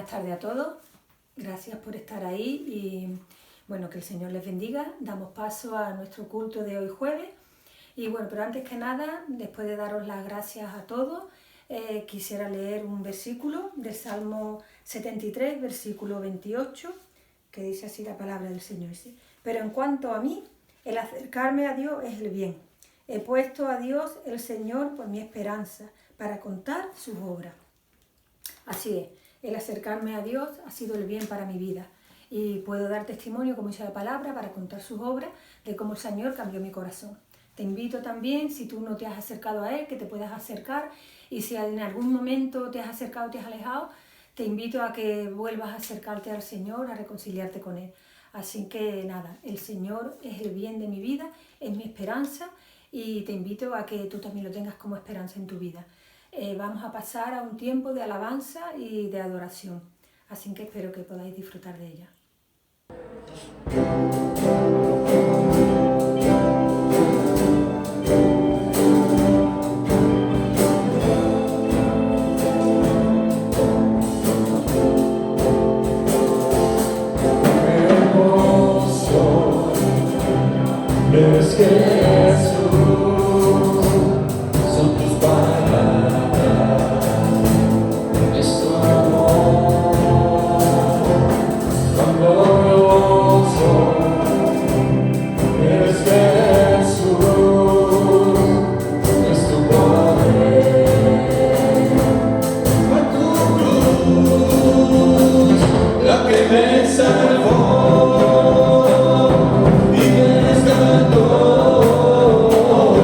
tardes a todos, gracias por estar ahí y bueno, que el Señor les bendiga. Damos paso a nuestro culto de hoy jueves y bueno, pero antes que nada, después de daros las gracias a todos, quisiera leer un versículo del Salmo 73, versículo 28, que dice así la palabra del Señor. Dice: pero en cuanto a mí, el acercarme a Dios es el bien. He puesto a Dios el Señor por mi esperanza, para contar sus obras. Así es, el acercarme a Dios ha sido el bien para mi vida. Y puedo dar testimonio, como dice la palabra, para contar sus obras, de cómo el Señor cambió mi corazón. Te invito también, si tú no te has acercado a Él, que te puedas acercar. Y si en algún momento te has acercado o te has alejado, te invito a que vuelvas a acercarte al Señor, a reconciliarte con Él. Así que nada, el Señor es el bien de mi vida, es mi esperanza y te invito a que tú también lo tengas como esperanza en tu vida. Vamos a pasar a un tiempo de alabanza y de adoración. Así que espero que podáis disfrutar de ella. Es que Jesús, son tus palabras, es tu amor, tan glorioso. Es que Jesús, es tu poder, fue tu cruz la que me salvó. Oh,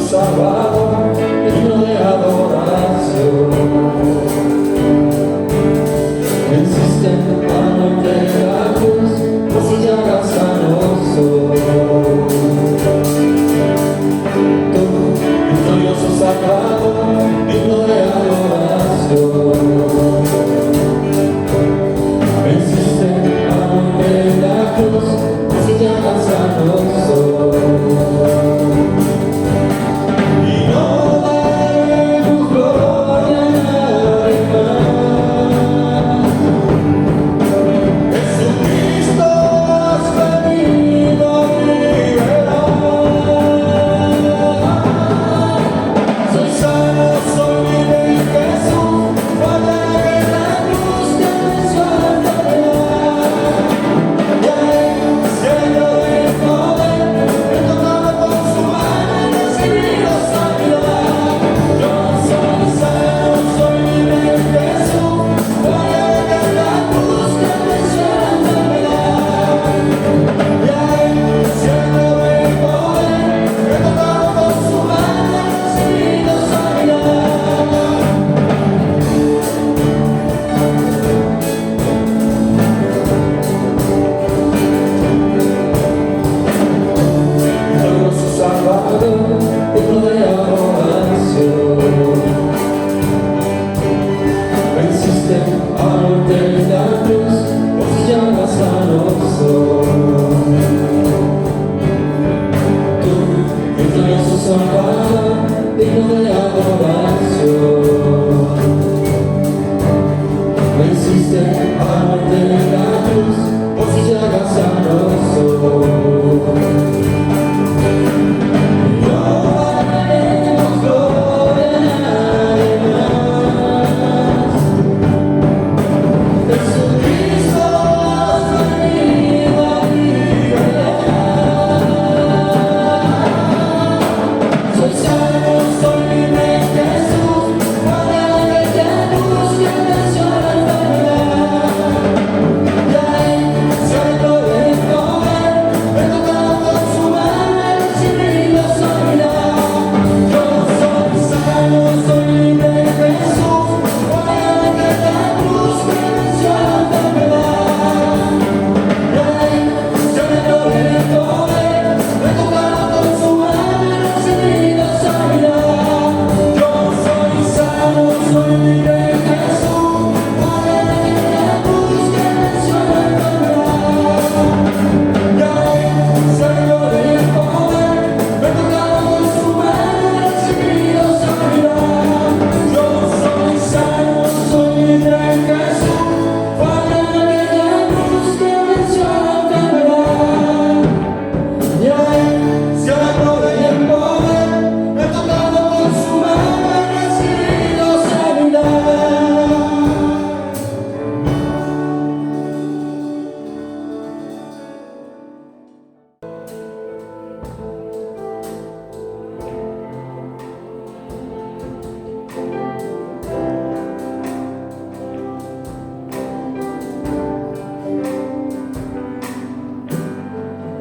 Salvador, digno de adoración. Venciste a muerte de la cruz, por sus llagas sanoso. Tú, victorioso Salvador, digno de adoración. Venciste a muerte de la cruz, por sus llagas sanoso.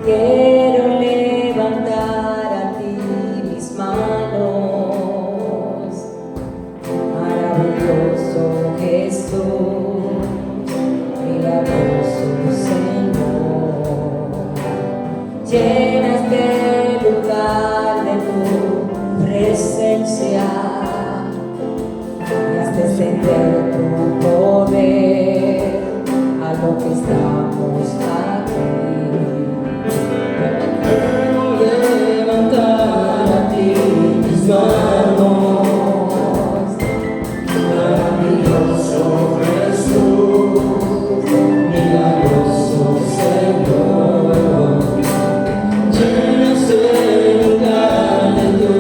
Quiero levantar a ti mis manos, maravilloso Jesús, milagroso Señor. Llenas este lugar de tu presencia y haz descender tu poder a lo que estamos aquí. Quiero levantar a ti mis manos, maravilloso Jesús, milagroso Señor. Llena este lugar de tu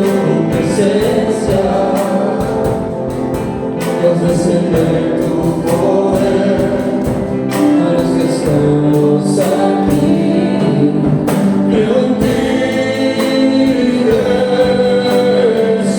presencia, y haz descender tu poder a los que estamos aquí. Creo en ti, Jesús.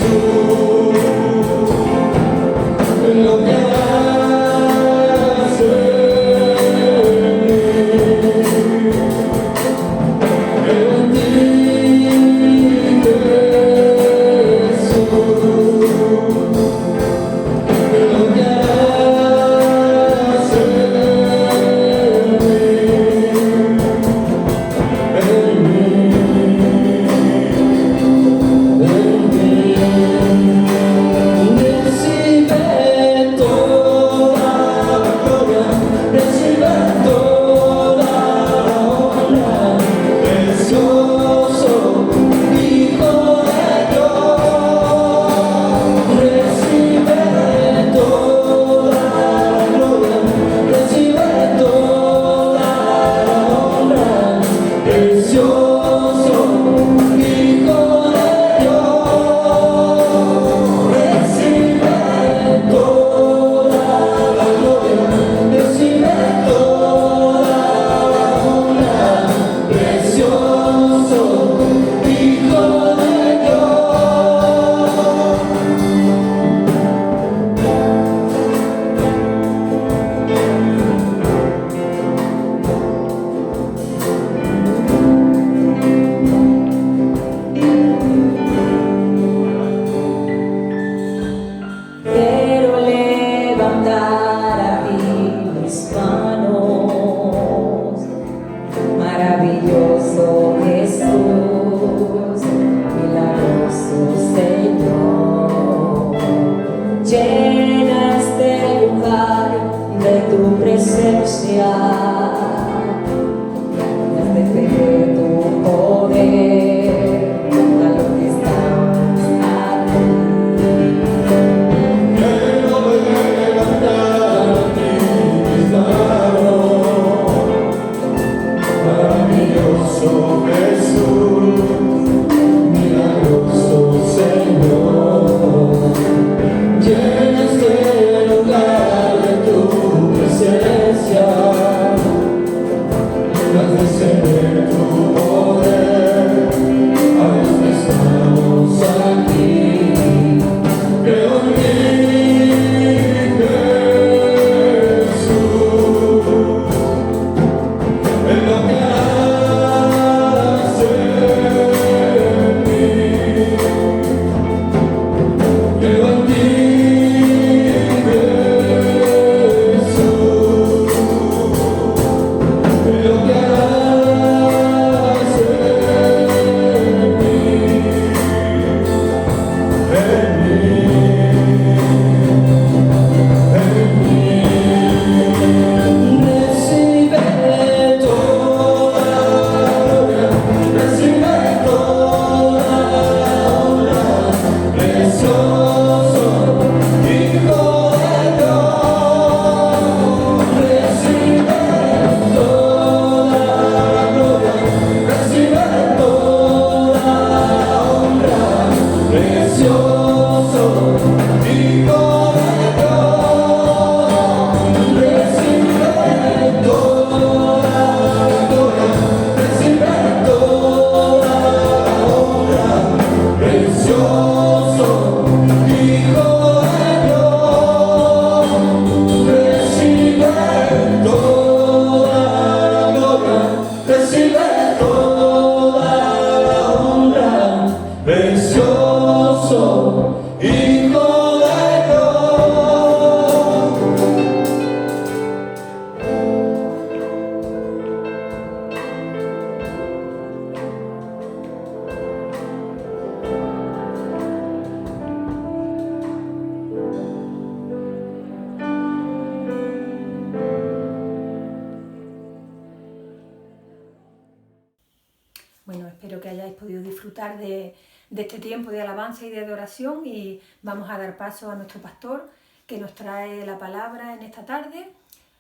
Bueno, espero que hayáis podido disfrutar de este tiempo de alabanza y de adoración, y vamos a dar paso a nuestro pastor que nos trae la palabra en esta tarde.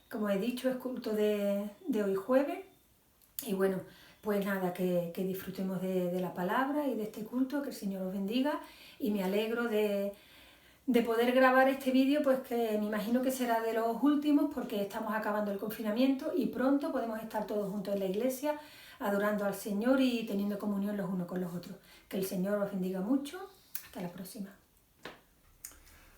Como he dicho, es culto de hoy jueves, y bueno, pues nada, que disfrutemos de la palabra y de este culto, que el Señor os bendiga, y me alegro de poder grabar este vídeo, pues que me imagino que será de los últimos porque estamos acabando el confinamiento y pronto podemos estar todos juntos en la iglesia adorando al Señor y teniendo comunión los unos con los otros. Que el Señor os bendiga mucho. Hasta la próxima.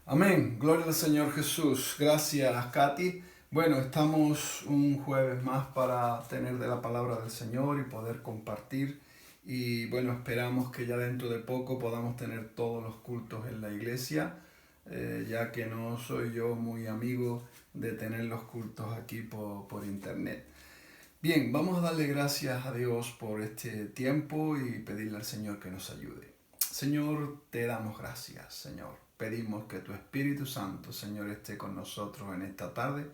Amén. Gloria al Señor Jesús. Gracias, Katy. Bueno, estamos un jueves más para tener de la palabra del Señor y poder compartir. Y bueno, esperamos que ya dentro de poco podamos tener todos los cultos en la iglesia, ya que no soy yo muy amigo de tener los cultos aquí por internet. Bien, vamos a darle gracias a Dios por este tiempo y pedirle al Señor que nos ayude. Señor, te damos gracias, Señor. Pedimos que tu Espíritu Santo, Señor, esté con nosotros en esta tarde.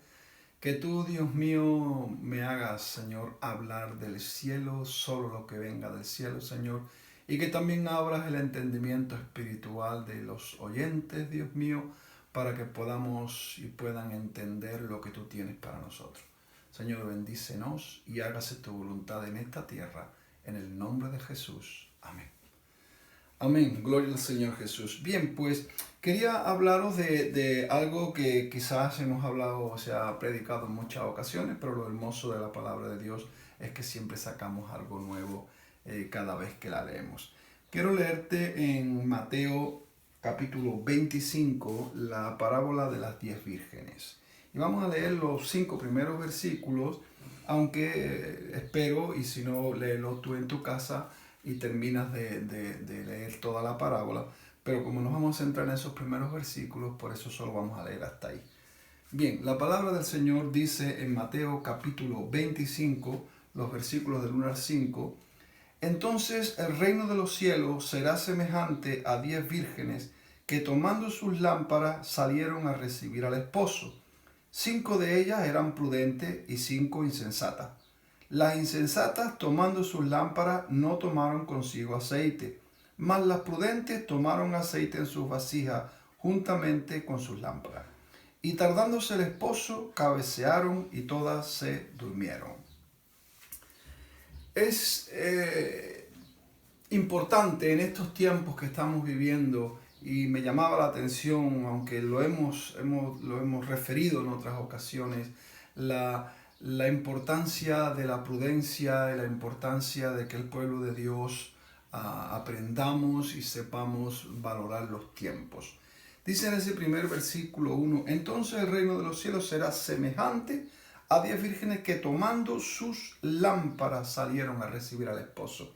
Que tú, Dios mío, me hagas, Señor, hablar del cielo, solo lo que venga del cielo, Señor. Y que también abras el entendimiento espiritual de los oyentes, Dios mío, para que podamos y puedan entender lo que tú tienes para nosotros. Señor, bendícenos y hágase tu voluntad en esta tierra, en el nombre de Jesús. Amén. Amén. Gloria al Señor Jesús. Bien, pues quería hablaros de algo que quizás hemos hablado, o sea, predicado en muchas ocasiones, pero lo hermoso de la palabra de Dios es que siempre sacamos algo nuevo cada vez que la leemos. Quiero leerte en Mateo capítulo 25 la parábola de las 10 vírgenes. Y vamos a leer los 5 primeros versículos, aunque espero, y si no, léelo tú en tu casa y terminas de leer toda la parábola. Pero como nos vamos a centrar en esos primeros versículos, por eso solo vamos a leer hasta ahí. Bien, la palabra del Señor dice en Mateo capítulo 25, los versículos del 1 al 5, entonces el reino de los cielos será semejante a 10 vírgenes que tomando sus lámparas salieron a recibir al esposo. 5 de ellas eran prudentes y 5 insensatas. Las insensatas, tomando sus lámparas, no tomaron consigo aceite, mas las prudentes tomaron aceite en sus vasijas juntamente con sus lámparas. Y tardándose el esposo, cabecearon y todas se durmieron. Es importante en estos tiempos que estamos viviendo, y me llamaba la atención, aunque lo hemos referido en otras ocasiones, la importancia de la prudencia y la importancia de que el pueblo de Dios aprendamos y sepamos valorar los tiempos. Dice en ese primer versículo 1, entonces el reino de los cielos será semejante a 10 vírgenes que tomando sus lámparas salieron a recibir al esposo.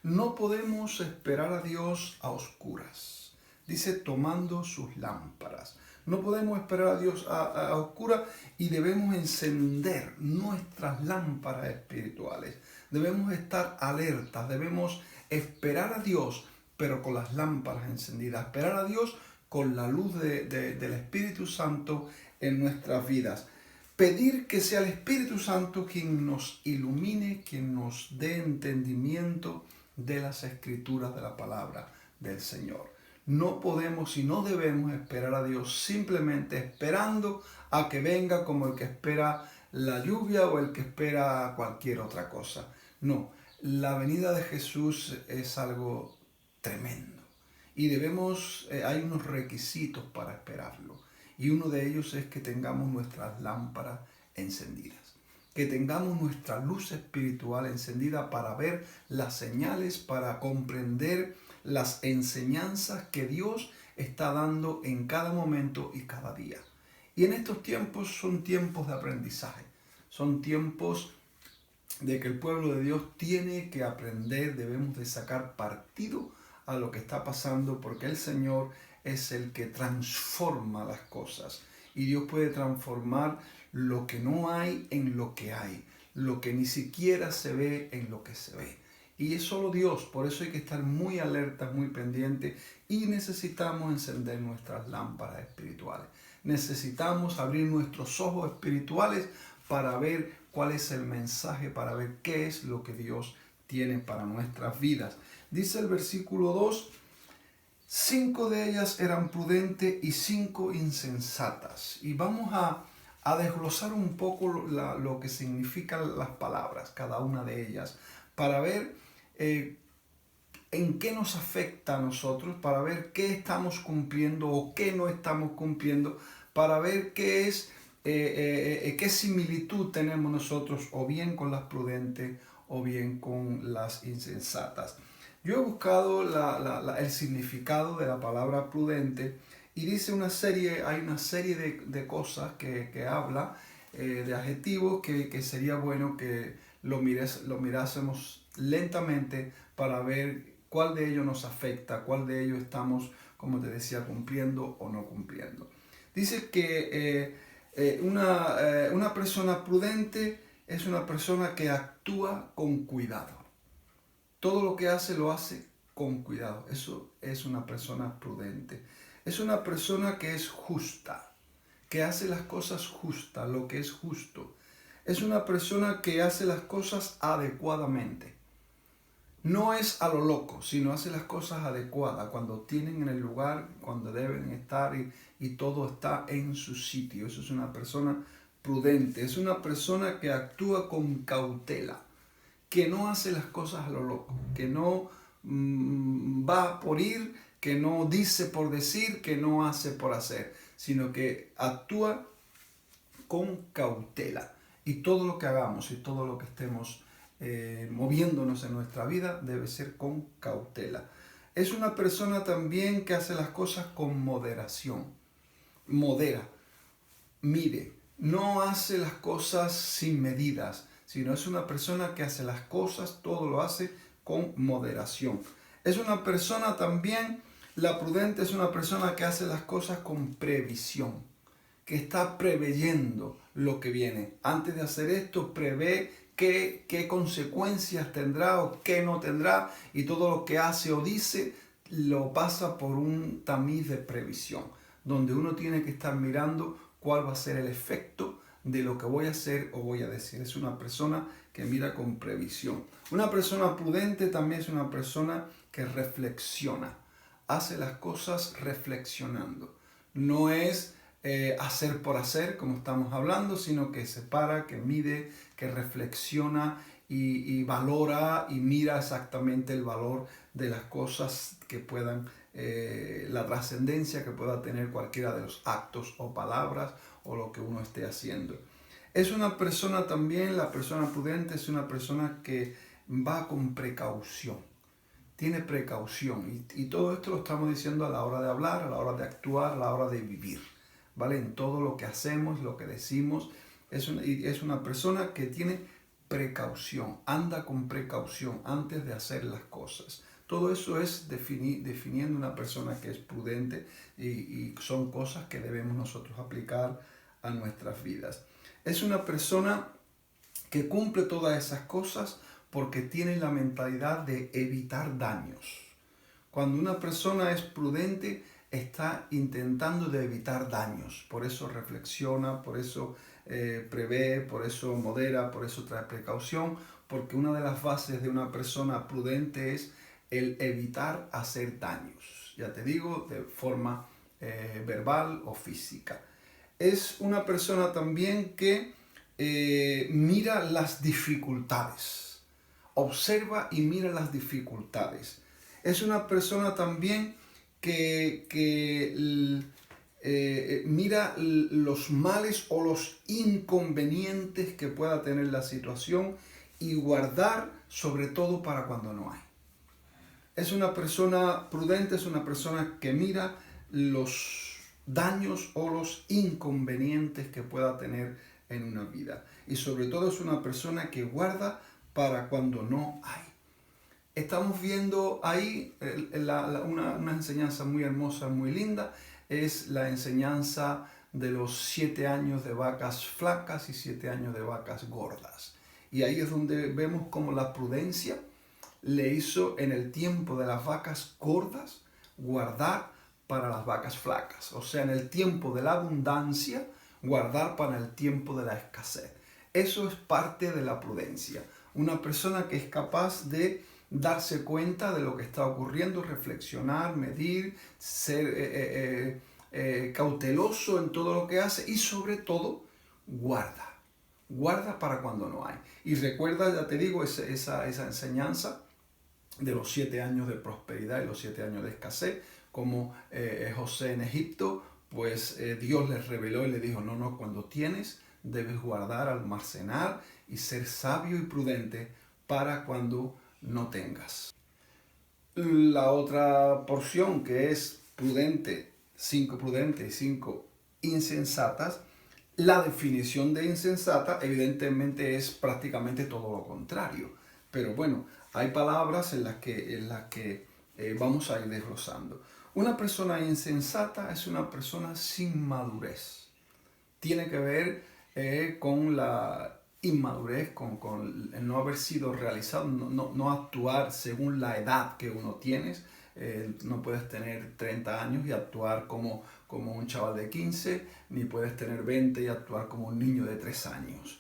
No podemos esperar a Dios a oscuras. Dice tomando sus lámparas. No podemos esperar a Dios a oscuras y debemos encender nuestras lámparas espirituales. Debemos estar alertas, debemos esperar a Dios, pero con las lámparas encendidas. Esperar a Dios con la luz del Espíritu Santo en nuestras vidas. Pedir que sea el Espíritu Santo quien nos ilumine, quien nos dé entendimiento de las Escrituras de la palabra del Señor. No podemos y no debemos esperar a Dios simplemente esperando a que venga como el que espera la lluvia o el que espera cualquier otra cosa. No, la venida de Jesús es algo tremendo. y hay unos requisitos para esperarlo. Y uno de ellos es que tengamos nuestras lámparas encendidas. Que tengamos nuestra luz espiritual encendida para ver las señales, para comprender las enseñanzas que Dios está dando en cada momento y cada día. Y en estos tiempos son tiempos de aprendizaje. Son tiempos de que el pueblo de Dios tiene que aprender, debemos de sacar partido a lo que está pasando, porque el Señor es el que transforma las cosas. Y Dios puede transformar lo que no hay en lo que hay, lo que ni siquiera se ve en lo que se ve. Y es solo Dios, por eso hay que estar muy alertas, muy pendientes, y necesitamos encender nuestras lámparas espirituales. Necesitamos abrir nuestros ojos espirituales para ver cuál es el mensaje, para ver qué es lo que Dios tiene para nuestras vidas. Dice el versículo 2, 5 de ellas eran prudentes y 5 insensatas. Y vamos a desglosar un poco lo que significan las palabras, cada una de ellas, para ver en qué nos afecta a nosotros, para ver qué estamos cumpliendo o qué no estamos cumpliendo, para ver qué similitud tenemos nosotros o bien con las prudentes o bien con las insensatas. Yo he buscado el significado de la palabra prudente y dice hay una serie de cosas que habla, de adjetivos que sería bueno que lo mirásemos lentamente para ver cuál de ellos nos afecta, cuál de ellos estamos, como te decía, cumpliendo o no cumpliendo. Dice que una persona prudente es una persona que actúa con cuidado. Todo lo que hace lo hace con cuidado. Eso es una persona prudente. Es una persona que es justa, que hace las cosas justas, lo que es justo. Es una persona que hace las cosas adecuadamente. No es a lo loco, sino hace las cosas adecuadas, cuando tienen en el lugar, cuando deben estar y todo está en su sitio. Eso es una persona prudente. Es una persona que actúa con cautela, que no hace las cosas a lo loco, que no va por ir, que no dice por decir, que no hace por hacer, sino que actúa con cautela. Y todo lo que hagamos y todo lo que estemos moviéndonos en nuestra vida debe ser con cautela. Es una persona también que hace las cosas con moderación. Modera, mide, no hace las cosas sin medidas, sino es una persona que hace las cosas, todo lo hace con moderación. Es una persona también, la prudente es una persona que hace las cosas con previsión, que está preveyendo lo que viene. Antes de hacer esto, prevé qué consecuencias tendrá o qué no tendrá, y todo lo que hace o dice lo pasa por un tamiz de previsión, donde uno tiene que estar mirando cuál va a ser el efecto de lo que voy a hacer o voy a decir. Es una persona que mira con previsión. Una persona prudente también es una persona que reflexiona, hace las cosas reflexionando. No es hacer por hacer, como estamos hablando, sino que se para, que mide, que reflexiona y valora y mira exactamente el valor de las cosas que puedan, la trascendencia que pueda tener cualquiera de los actos o palabras o lo que uno esté haciendo. Es una persona también, la persona prudente es una persona que va con precaución, tiene precaución, y todo esto lo estamos diciendo a la hora de hablar, a la hora de actuar, a la hora de vivir, ¿vale? En todo lo que hacemos, lo que decimos, es una persona que tiene precaución, anda con precaución antes de hacer las cosas. Todo eso es definiendo una persona que es prudente, y son cosas que debemos nosotros aplicar a nuestras vidas. Es una persona que cumple todas esas cosas porque tiene la mentalidad de evitar daños. Cuando una persona es prudente, está intentando de evitar daños. Por eso reflexiona, por eso prevé, por eso modera, por eso trae precaución, porque una de las bases de una persona prudente es el evitar hacer daños. Ya te digo, de forma verbal o física. Es una persona también que mira las dificultades, observa y mira las dificultades. Es una persona también mira los males o los inconvenientes que pueda tener la situación y guardar sobre todo para cuando no hay. Es una persona prudente, es una persona que mira los daños o los inconvenientes que pueda tener en una vida. Y sobre todo es una persona que guarda para cuando no hay. Estamos viendo ahí una enseñanza muy hermosa, muy linda. Es la enseñanza de los 7 años de vacas flacas y 7 años de vacas gordas. Y ahí es donde vemos cómo la prudencia le hizo en el tiempo de las vacas gordas guardar para las vacas flacas. O sea, en el tiempo de la abundancia, guardar para el tiempo de la escasez. Eso es parte de la prudencia. Una persona que es capaz de darse cuenta de lo que está ocurriendo, reflexionar, medir, ser cauteloso en todo lo que hace y sobre todo guarda. Guarda para cuando no hay. Y recuerda, ya te digo, esa enseñanza de los 7 años de prosperidad y los 7 años de escasez, como José en Egipto, pues Dios les reveló y le dijo, no, cuando tienes debes guardar, almacenar y ser sabio y prudente para cuando no tengas. La otra porción que es prudente, 5 prudentes y 5 insensatas, la definición de insensata evidentemente es prácticamente todo lo contrario. Pero bueno, hay palabras en las que vamos a ir desglosando. Una persona insensata es una persona sin madurez. Tiene que ver con la inmadurez, con el no haber sido realizado, no actuar según la edad que uno tiene. No puedes tener 30 años y actuar como un chaval de 15, ni puedes tener 20 y actuar como un niño de 3 años.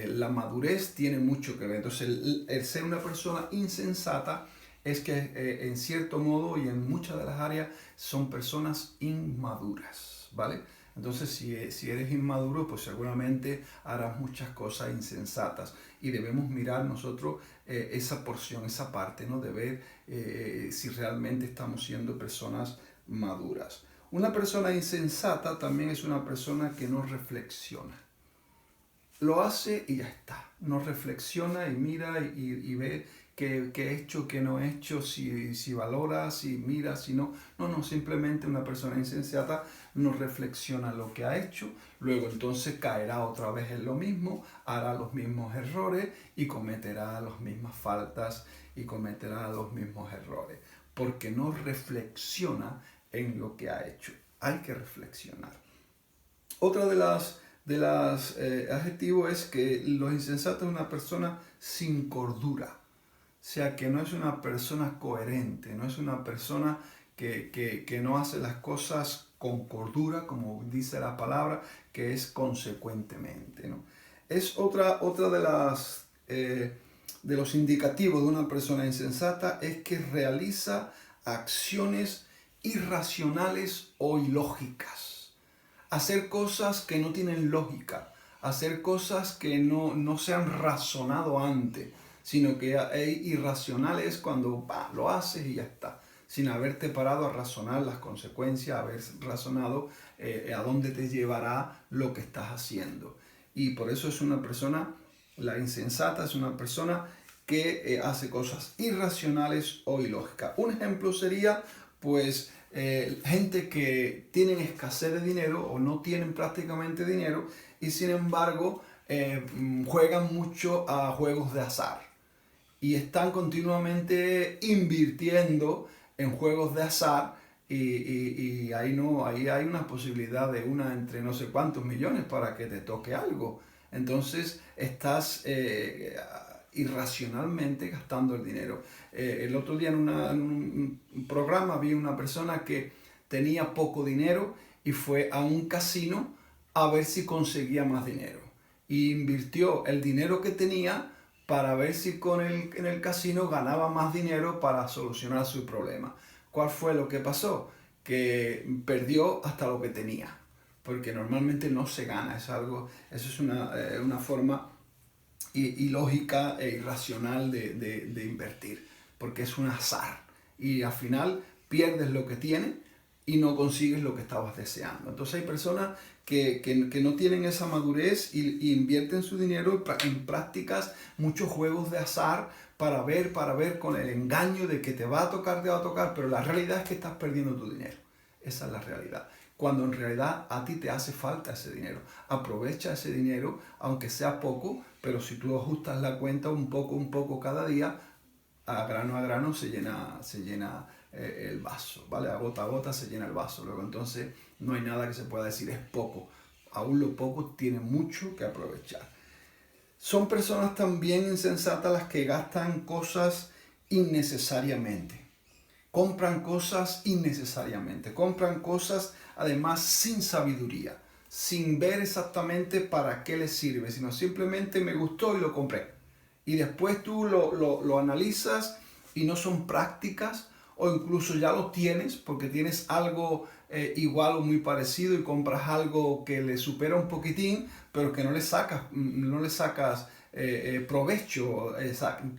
La madurez tiene mucho que ver. Entonces, el ser una persona insensata es que en cierto modo y en muchas de las áreas son personas inmaduras, ¿vale? Entonces, si eres inmaduro, pues seguramente harás muchas cosas insensatas y debemos mirar nosotros esa porción, esa parte, ¿no? De ver si realmente estamos siendo personas maduras. Una persona insensata también es una persona que no reflexiona. Lo hace y ya está. No reflexiona y mira y ve qué he hecho, qué no he hecho, si valora, si mira, si no. No, simplemente una persona insensata no reflexiona lo que ha hecho, luego entonces caerá otra vez en lo mismo, hará los mismos errores y cometerá las mismas faltas y cometerá los mismos errores, porque no reflexiona en lo que ha hecho. Hay que reflexionar. Otra de las adjetivos es que los insensatos es una persona sin cordura. O sea, que no es una persona coherente, no es una persona que no hace las cosas con cordura, como dice la palabra, que es consecuentemente, ¿no? Es otra de los indicativos de una persona insensata es que realiza acciones irracionales o ilógicas. Hacer cosas que no tienen lógica, hacer cosas que no se han razonado antes, sino que es irracionales cuando lo haces y ya está, sin haberte parado a razonar las consecuencias, haber razonado a dónde te llevará lo que estás haciendo. Y por eso es una persona, la insensata es una persona que hace cosas irracionales o ilógicas. Un ejemplo sería, pues, gente que tienen escasez de dinero o no tienen prácticamente dinero y sin embargo juegan mucho a juegos de azar. Y están continuamente invirtiendo en juegos de azar y ahí hay una posibilidad de una entre no sé cuántos millones para que te toque algo. Entonces estás irracionalmente gastando el dinero. El otro día en un programa vi una persona que tenía poco dinero y fue a un casino a ver si conseguía más dinero. Y invirtió el dinero que tenía para ver si en el casino ganaba más dinero para solucionar su problema. ¿Cuál fue lo que pasó? Que perdió hasta lo que tenía, porque normalmente no se gana, eso es una forma ilógica e irracional de invertir, porque es un azar y al final pierdes lo que tienes y no consigues lo que estabas deseando. Entonces hay personas que no tienen esa madurez y invierten su dinero en prácticas, muchos juegos de azar para ver con el engaño de que te va a tocar, pero la realidad es que estás perdiendo tu dinero. Esa es la realidad. Cuando en realidad a ti te hace falta ese dinero. Aprovecha ese dinero, aunque sea poco, pero si tú ajustas la cuenta un poco cada día, a grano se llena el vaso, ¿vale? A gota se llena el vaso. Luego entonces no hay nada que se pueda decir es poco. Aún lo poco tiene mucho que aprovechar. Son personas también insensatas las que gastan cosas innecesariamente. Compran cosas innecesariamente. Compran cosas además sin sabiduría, sin ver exactamente para qué les sirve, sino simplemente me gustó y lo compré. Y después tú lo analizas y no son prácticas, o incluso ya lo tienes porque tienes algo igual o muy parecido y compras algo que le supera un poquitín, pero que no le sacas provecho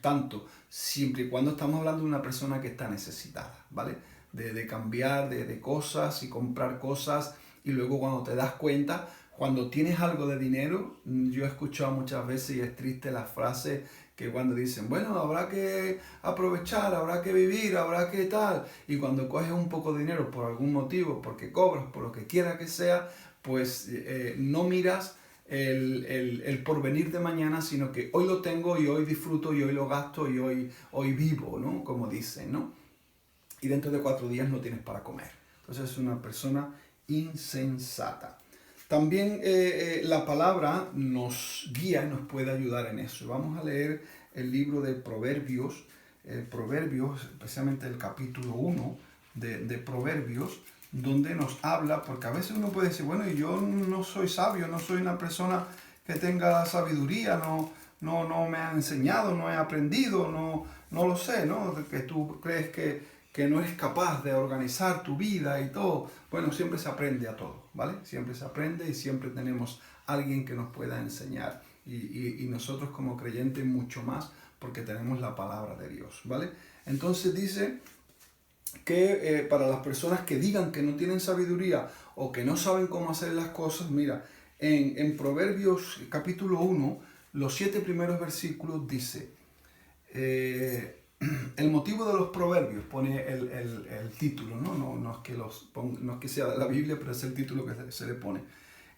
tanto, siempre y cuando estamos hablando de una persona que está necesitada, ¿vale? De cambiar de cosas y comprar cosas, y luego cuando te das cuenta, cuando tienes algo de dinero, yo he escuchado muchas veces y es triste la frase que cuando dicen, bueno, habrá que aprovechar, habrá que vivir, habrá que tal, y cuando coges un poco de dinero por algún motivo, porque cobras, por lo que quiera que sea, pues no miras el porvenir de mañana, sino que hoy lo tengo y hoy disfruto y hoy lo gasto y hoy vivo, ¿no? Como dicen, ¿no? Y dentro de 4 días no tienes para comer. Entonces es una persona insensata. También la palabra nos guía y nos puede ayudar en eso. Vamos a leer el libro de Proverbios, especialmente el capítulo 1 de Proverbios, donde nos habla, porque a veces uno puede decir, bueno, yo no soy sabio, no soy una persona que tenga sabiduría, no me ha enseñado, no he aprendido, no lo sé, ¿no? Que tú crees que no eres capaz de organizar tu vida y todo. Bueno, siempre se aprende a todo, ¿vale? Siempre se aprende y siempre tenemos alguien que nos pueda enseñar. Y nosotros como creyentes mucho más, porque tenemos la palabra de Dios, ¿vale? Entonces dice que para las personas que digan que no tienen sabiduría o que no saben cómo hacer las cosas, mira, en Proverbios capítulo 1, los 7 primeros versículos dice, el motivo de los proverbios, pone el título, no es que sea de la Biblia, pero es el título que se le pone.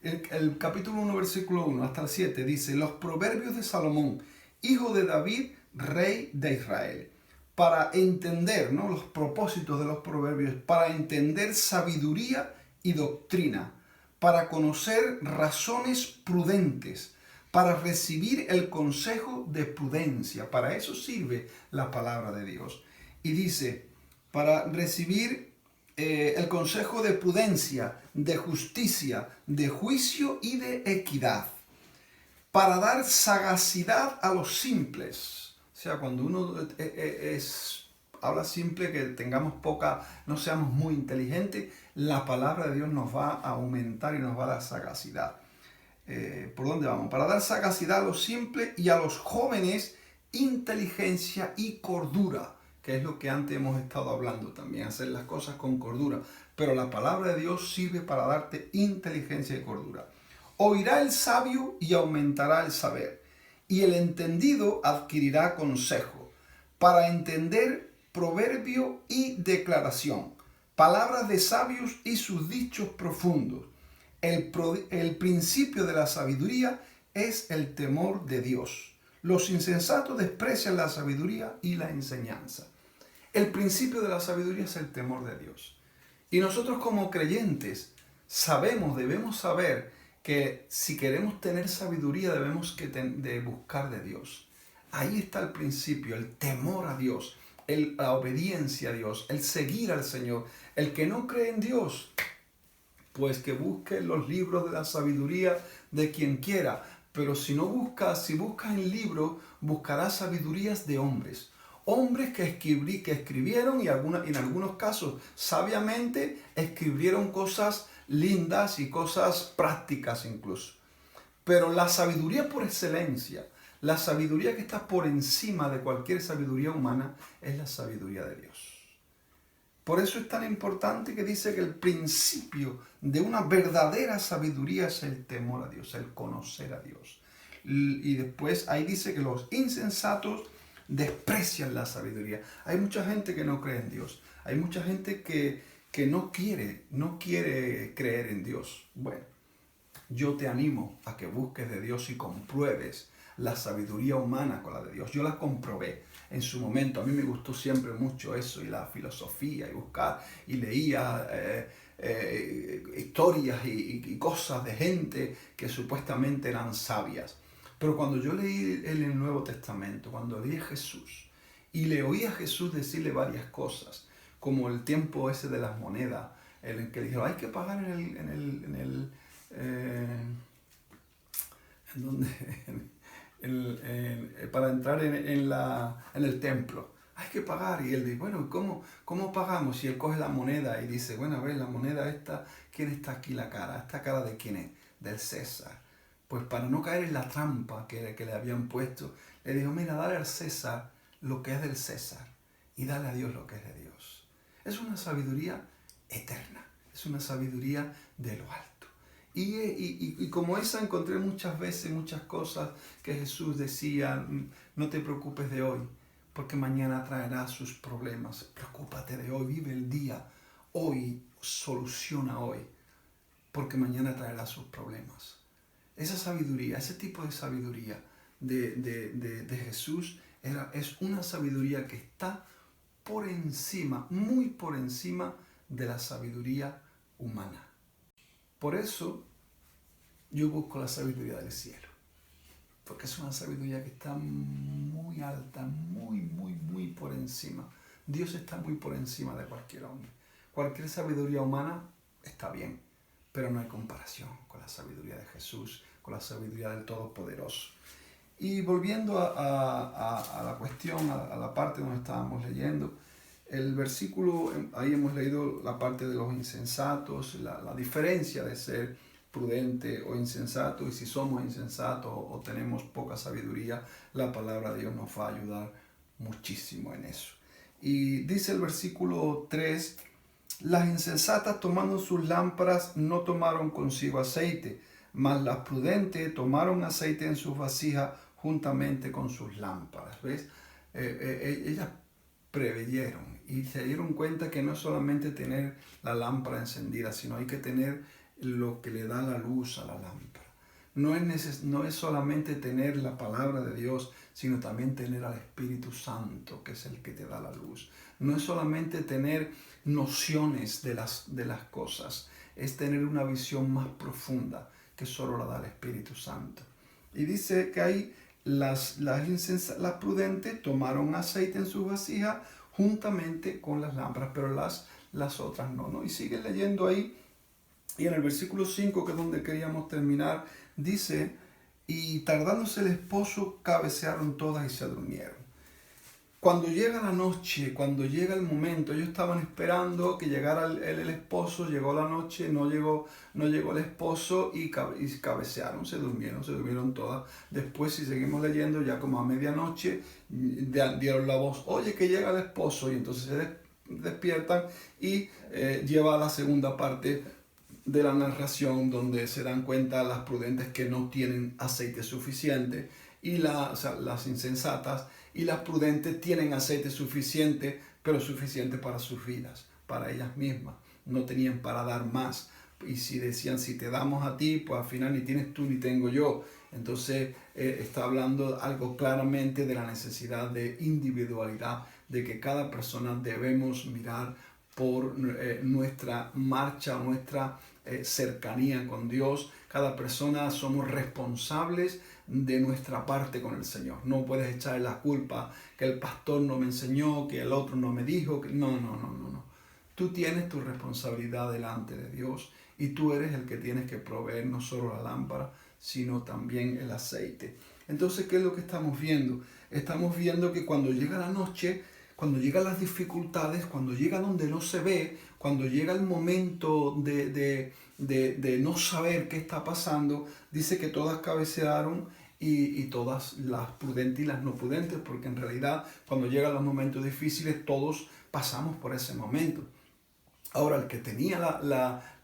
El capítulo 1, versículo 1 hasta el 7 dice, los proverbios de Salomón, hijo de David, rey de Israel. Para entender, ¿no?, los propósitos de los proverbios, para entender sabiduría y doctrina, para conocer razones prudentes, para recibir el consejo de prudencia. Para eso sirve la palabra de Dios. Y dice, para recibir el consejo de prudencia, de justicia, de juicio y de equidad, para dar sagacidad a los simples. O sea, cuando uno habla simple, que tengamos no seamos muy inteligentes, la palabra de Dios nos va a aumentar y nos va a dar sagacidad. ¿Por dónde vamos? Para dar sagacidad a los simples y a los jóvenes inteligencia y cordura, que es lo que antes hemos estado hablando también, hacer las cosas con cordura. Pero la palabra de Dios sirve para darte inteligencia y cordura. Oirá el sabio y aumentará el saber, y el entendido adquirirá consejo, para entender proverbio y declaración, palabras de sabios y sus dichos profundos. El principio de la sabiduría es el temor de Dios. Los insensatos desprecian la sabiduría y la enseñanza. El principio de la sabiduría es el temor de Dios. Y nosotros como creyentes debemos saber que si queremos tener sabiduría debemos de buscar de Dios. Ahí está el principio, el temor a Dios, la obediencia a Dios, el seguir al Señor. El que no cree en Dios, pues que busque los libros de la sabiduría de quien quiera. Pero si buscas en libros, buscarás sabidurías de hombres. Hombres que escribieron y en algunos casos sabiamente escribieron cosas lindas y cosas prácticas incluso. Pero la sabiduría por excelencia, la sabiduría que está por encima de cualquier sabiduría humana, es la sabiduría de Dios. Por eso es tan importante que dice que el principio de una verdadera sabiduría es el temor a Dios, el conocer a Dios. Y después ahí dice que los insensatos desprecian la sabiduría. Hay mucha gente que no cree en Dios. Hay mucha gente que no quiere creer en Dios. Bueno, yo te animo a que busques de Dios y compruebes la sabiduría humana con la de Dios. Yo la comprobé en su momento. A mí me gustó siempre mucho eso y la filosofía y buscar y leía historias y cosas de gente que supuestamente eran sabias. Pero cuando yo leí en el Nuevo Testamento, cuando leí a Jesús y le oí a Jesús decirle varias cosas, como el tiempo ese de las monedas, en el que le dijeron, hay que pagar para entrar en el templo. Hay que pagar. Y él dice, bueno, ¿cómo pagamos? Y él coge la moneda y dice, bueno, a ver, la moneda esta, ¿quién está aquí la cara? ¿Esta cara de quién es? Del César. Pues para no caer en la trampa que le habían puesto, le dijo, mira, dale al César lo que es del César y dale a Dios lo que es de Dios. Es una sabiduría eterna, es una sabiduría de lo alto. Y como esa encontré muchas veces muchas cosas que Jesús decía, no te preocupes de hoy, porque mañana traerá sus problemas. Preocúpate de hoy, vive el día, hoy, soluciona hoy, porque mañana traerá sus problemas. Esa sabiduría, ese tipo de sabiduría de Jesús es una sabiduría que está por encima, muy por encima de la sabiduría humana. Por eso yo busco la sabiduría del cielo, porque es una sabiduría que está muy alta, muy por encima. Dios está muy por encima de cualquier hombre. Cualquier sabiduría humana está bien, pero no hay comparación con la sabiduría de Jesús, con la sabiduría del Todopoderoso. Y volviendo a la cuestión, a la parte donde estábamos leyendo, el versículo, ahí hemos leído la parte de los insensatos, la diferencia de ser prudente o insensato, y si somos insensatos o tenemos poca sabiduría, la palabra de Dios nos va a ayudar muchísimo en eso. Y dice el versículo 3, las insensatas tomando sus lámparas no tomaron consigo aceite, mas las prudentes tomaron aceite en sus vasijas juntamente con sus lámparas. ¿Ves? Ellas preveyeron y se dieron cuenta que no es solamente tener la lámpara encendida, sino hay que tener lo que le da la luz a la lámpara. No es solamente tener la palabra de Dios, sino también tener al Espíritu Santo, que es el que te da la luz. No es solamente tener nociones de las cosas, es tener una visión más profunda que solo la da el Espíritu Santo. Y dice que ahí las prudentes tomaron aceite en sus vasijas juntamente con las lámparas, pero las otras no. Y sigue leyendo ahí, y en el versículo 5, que es donde queríamos terminar, dice, y tardándose el esposo, cabecearon todas y se durmieron. Cuando llega la noche, cuando llega el momento, ellos estaban esperando que llegara el esposo, llegó la noche, no llegó el esposo y cabecearon, se durmieron todas. Después, si seguimos leyendo, ya como a medianoche, dieron la voz, oye, que llega el esposo, y entonces se despiertan y lleva a la segunda parte de la narración, donde se dan cuenta las prudentes que no tienen aceite suficiente y las insensatas, y las prudentes tienen aceite suficiente, pero suficiente para sus vidas, para ellas mismas. No tenían para dar más. Y si decían, si te damos a ti, pues al final ni tienes tú ni tengo yo. Entonces está hablando algo claramente de la necesidad de individualidad, de que cada persona debemos mirar por nuestra marcha, nuestra cercanía con Dios. Cada persona somos responsables de nuestra parte con el Señor. No puedes echarle la culpa que el pastor no me enseñó, que el otro no me dijo. No. Tú tienes tu responsabilidad delante de Dios y tú eres el que tienes que proveer no solo la lámpara, sino también el aceite. Entonces, ¿qué es lo que estamos viendo? Estamos viendo que cuando llega la noche, cuando llegan las dificultades, cuando llega donde no se ve, cuando llega el momento de no saber qué está pasando, dice que todas cabecearon y todas, las prudentes y las no prudentes, porque en realidad cuando llegan los momentos difíciles todos pasamos por ese momento. Ahora, el que tenía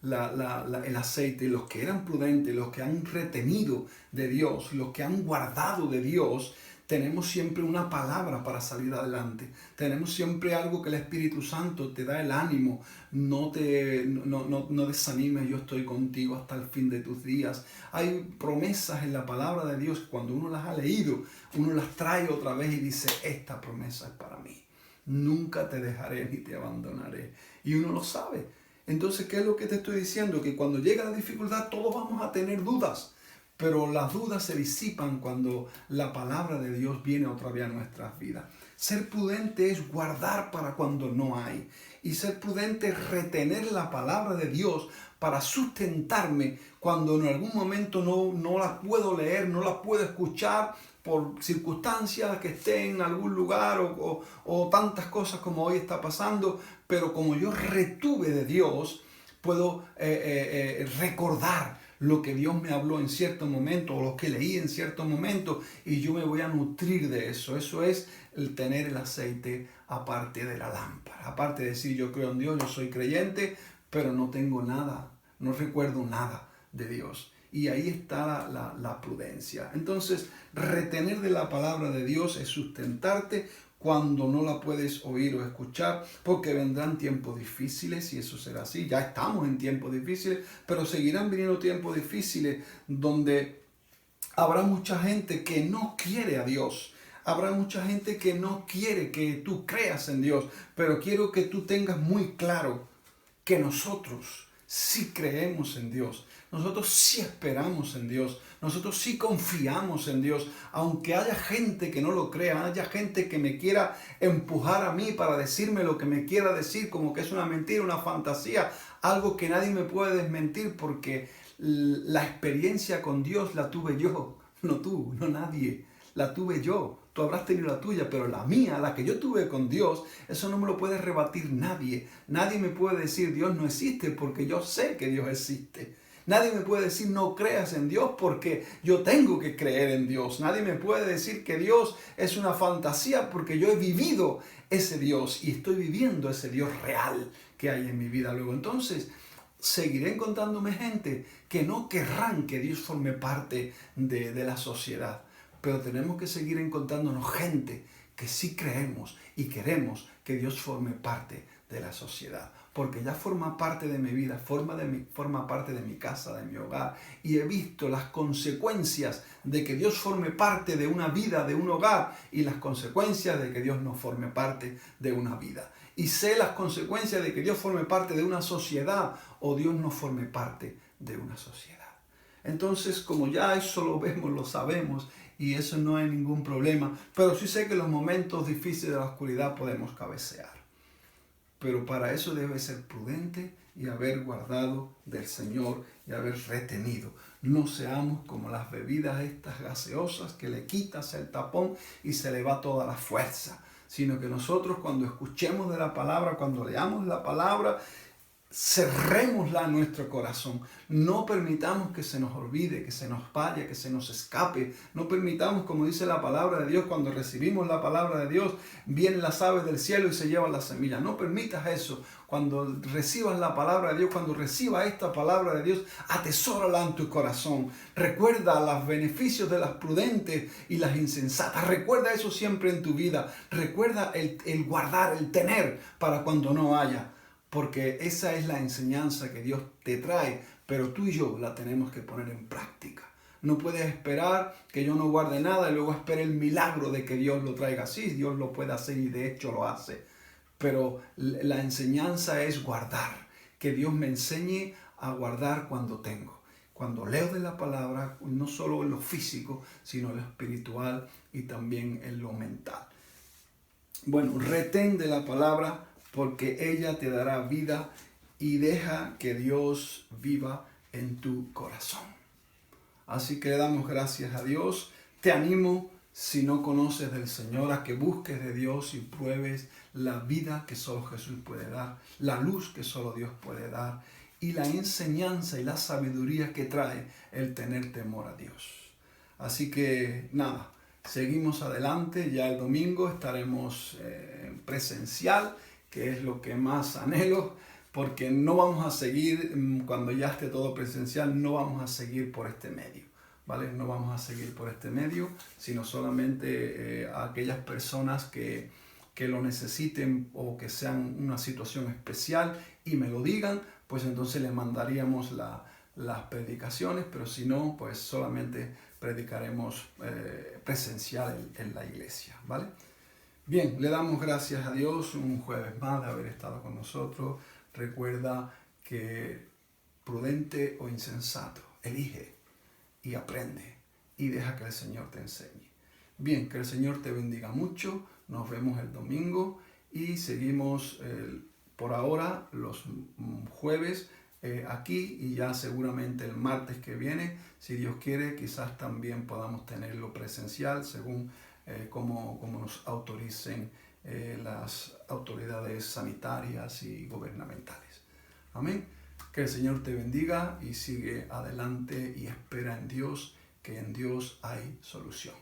el aceite, los que eran prudentes, los que han retenido de Dios, los que han guardado de Dios, tenemos siempre una palabra para salir adelante. Tenemos siempre algo que el Espíritu Santo te da el ánimo. No desanimes, yo estoy contigo hasta el fin de tus días. Hay promesas en la palabra de Dios que cuando uno las ha leído, uno las trae otra vez y dice, esta promesa es para mí. Nunca te dejaré ni te abandonaré. Y uno lo sabe. Entonces, ¿qué es lo que te estoy diciendo? Que cuando llega la dificultad todos vamos a tener dudas. Pero las dudas se disipan cuando la palabra de Dios viene otra vez a nuestras vidas. Ser prudente es guardar para cuando no hay. Y ser prudente es retener la palabra de Dios para sustentarme cuando en algún momento no la puedo leer, no la puedo escuchar por circunstancias que esté en algún lugar o tantas cosas como hoy está pasando. Pero como yo retuve de Dios, puedo recordar lo que Dios me habló en cierto momento o lo que leí en cierto momento y yo me voy a nutrir de eso. Eso es el tener el aceite aparte de la lámpara. Aparte de decir yo creo en Dios, yo soy creyente, pero no tengo nada, no recuerdo nada de Dios. Y ahí está la prudencia. Entonces, retener de la palabra de Dios es sustentarte cuando no la puedes oír o escuchar, porque vendrán tiempos difíciles y eso será así. Ya estamos en tiempos difíciles, pero seguirán viniendo tiempos difíciles donde habrá mucha gente que no quiere a Dios. Habrá mucha gente que no quiere que tú creas en Dios, pero quiero que tú tengas muy claro que nosotros sí creemos en Dios. Nosotros sí esperamos en Dios, nosotros sí confiamos en Dios, aunque haya gente que no lo crea, haya gente que me quiera empujar a mí para decirme lo que me quiera decir, como que es una mentira, una fantasía, algo que nadie me puede desmentir porque la experiencia con Dios la tuve yo, no tú, no nadie, la tuve yo. Tú habrás tenido la tuya, pero la mía, la que yo tuve con Dios, eso no me lo puede rebatir nadie. Nadie me puede decir Dios no existe porque yo sé que Dios existe. Nadie me puede decir no creas en Dios porque yo tengo que creer en Dios. Nadie me puede decir que Dios es una fantasía porque yo he vivido ese Dios y estoy viviendo ese Dios real que hay en mi vida. Luego entonces seguiré encontrándome gente que no querrán que Dios forme parte de la sociedad. Pero tenemos que seguir encontrándonos gente que sí creemos y queremos que Dios forme parte de la sociedad. Porque ya forma parte de mi vida, forma parte de mi casa, de mi hogar. Y he visto las consecuencias de que Dios forme parte de una vida, de un hogar, y las consecuencias de que Dios no forme parte de una vida. Y sé las consecuencias de que Dios forme parte de una sociedad o Dios no forme parte de una sociedad. Entonces, como ya eso lo vemos, lo sabemos, y eso no hay ningún problema, pero sí sé que en los momentos difíciles de la oscuridad podemos cabecear. Pero para eso debe ser prudente y haber guardado del Señor y haber retenido. No seamos como las bebidas estas gaseosas que le quitas el tapón y se le va toda la fuerza, sino que nosotros cuando escuchemos de la palabra, cuando leamos la palabra, cerrémosla en nuestro corazón. No permitamos que se nos olvide, que se nos vaya, que se nos escape. No permitamos, como dice la palabra de Dios, cuando recibimos la palabra de Dios, vienen las aves del cielo y se llevan las semillas. No permitas eso. Cuando recibas la palabra de Dios, cuando recibas esta palabra de Dios, atesórala en tu corazón. Recuerda los beneficios de las prudentes y las insensatas. Recuerda eso siempre en tu vida. Recuerda el guardar, el tener para cuando no haya. Porque esa es la enseñanza que Dios te trae, pero tú y yo la tenemos que poner en práctica. No puedes esperar que yo no guarde nada y luego espere el milagro de que Dios lo traiga así. Dios lo puede hacer y de hecho lo hace. Pero la enseñanza es guardar, que Dios me enseñe a guardar cuando tengo. Cuando leo de la palabra, no solo en lo físico, sino en lo espiritual y también en lo mental. Bueno, retén de la palabra, porque ella te dará vida y deja que Dios viva en tu corazón. Así que le damos gracias a Dios. Te animo, si no conoces del Señor, a que busques de Dios y pruebes la vida que solo Jesús puede dar, la luz que solo Dios puede dar y la enseñanza y la sabiduría que trae el tener temor a Dios. Así que nada, seguimos adelante. Ya el domingo estaremos presencial, que es lo que más anhelo, porque no vamos a seguir, cuando ya esté todo presencial, no vamos a seguir por este medio, ¿vale? No vamos a seguir por este medio, sino solamente a aquellas personas que lo necesiten o que sean una situación especial y me lo digan, pues entonces les mandaríamos las predicaciones, pero si no, pues solamente predicaremos presencial en la iglesia, ¿vale? Bien, le damos gracias a Dios un jueves más de haber estado con nosotros. Recuerda que prudente o insensato, elige y aprende y deja que el Señor te enseñe. Bien, que el Señor te bendiga mucho. Nos vemos el domingo y seguimos por ahora los jueves aquí y ya seguramente el martes que viene, si Dios quiere, quizás también podamos tenerlo presencial según como nos autoricen las autoridades sanitarias y gubernamentales. Amén. Que el Señor te bendiga y sigue adelante y espera en Dios, que en Dios hay solución.